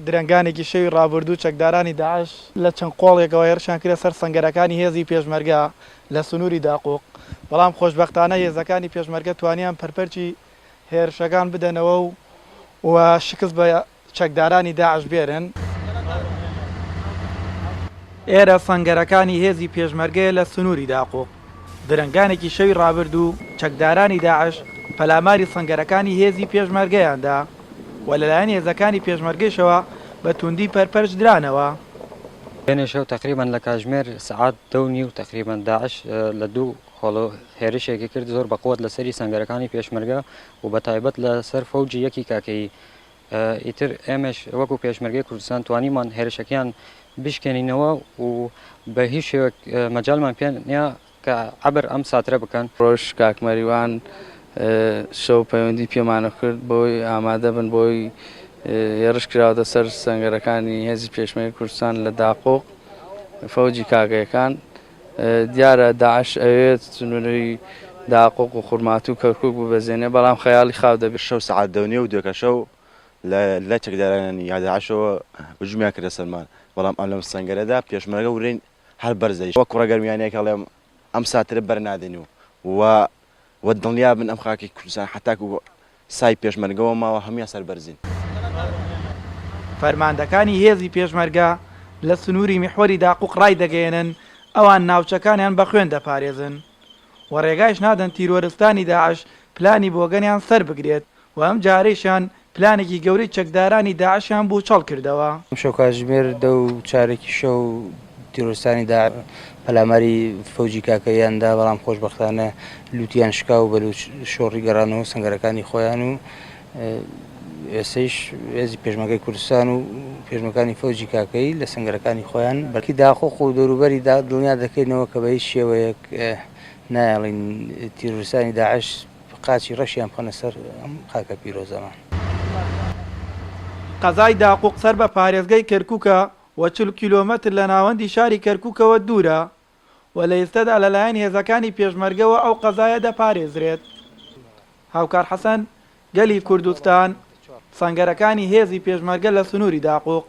درەنگانێکی شەوی ڕابردوو چەکدارانی داعش لە چەند قۆڵێکەوە هێرشیان کرێ سەر سەنگەرەکانی هێزی پێشمەرگە لە سنووری داقوق. بەڵام خۆشبەختانە هێزەکانی پێشمەرگە توانیان پەرپەرچی هێرشەکان بدەنەوە و شکست بە چەکدارانی داعش بێرن. ئێرە سەنگەرەکانی هێزی پێشمەرگەیە لە سنووری داقوق. درەنگانێکی شەوی ڕابردوو چەکدارانی داعش پەلاماری سەنگەرەکانی هێزی پێشمەرگەیاندا و لەلایەن هێزەکانی پێشمەرگەیشەوە بە توندی پەرپەرچ درانەوە. بين شو تقريبا لكاجمير ساعات دوني وتقريبا داعش لدو خلو هێرشێکی کرد زۆر بەقوت لەسەری سەنگەرەکانی پێشمەرگە و بەتایبەت لەسەر فەوجی یەکی کاکەی. ئیتر ئێمەش وەکو پێشمەرگەی کوردستان توانیمان هێرشەکەیان بشکێنینەوە و بە هیچ شێوەیەک مەجالمان پێ نییە کە عەبر ئەم ساترە بکەن. ڕۆژ کاکمەریوان شەو پەیوەندی پێمانە کرد بۆی ئامادە بن بۆی هێرش کراوەتە سەر سەنگەرەکانی هێزی پێشمەرگەی کوردستان لە داقوق فەوجی کاگەیەکان. دیارە داعش ئەوێت سنووری داقوق و خورمات و کەرکووک ببەزێنێ بەڵام خەیاڵی خاو دەبێت. شەو سەعات دەونێ و دوێکە شەو لە چەکدارانی داعشەوە بژمیان کردە سەرمان بەڵام ئەم لەم سەنگەرەدا پێشمەرگە ورێن هەر بەرزەی وەک ڕەگەرمیانەیەک هەڵێم ئەم ساترە بەرنادێن و دڵنیا بن ئەم خاکی کوردستان حتاک و سای پێشمەرگەوە ماوە هەمویان سەربەرزین. فەرماندەکانی هێزی پێشمەرگە لە سنووری میحوەری داقوق ڕای دەگەێنن ئەوان ناوچەکانیان بە خوێن دەپارێزن و ڕێگایش نادەن تیرۆرستانی داعش پلانی بۆگەنیان سەر بگرێت و ئەم جارێشیان پلانێکی گەورەی چەکدارانی داعشیان بوو چەڵ کردەوە. شەو کاتژمێر دە و چارێکی شەو تیرۆرستانی داعش پەلاماری فەوجی کاکەیاندا بەڵام خۆشبەختانە لوتیان شکا و بە شۆڕی گەڕانەوە سەنگەرەکانی خۆیان و ئێسەیش هێزی پێشمەرگەی کوردستان و پێشمەرگەکانی فەوجی کاکەی لە سەنگەرەکانی خۆیان بەرکی داخۆخ و دەوروبەری دڵنیا دەکەینەوە کە بە هیچ شێوەیەک نایڵین تیرۆرستانی داعش قاچی ڕەشیان بخەنە سەر ئەم خاکە پیرۆزەمان. قەزای داقوق سەر بە پارێزگای کەرکووکە و 40 کیلۆمەتر لە ناوەندی شاری کەرکووکەوە دوورە و لە ئێستادا لەلایەن هێزەکانی پێشمەرگەوە ئەو قەزایە دەپارێزرێت. هاوکار حەسەن، گەلی کوردستان، سەنگەرەکانی هێزی پێشمەرگە لە سنووری داقوق.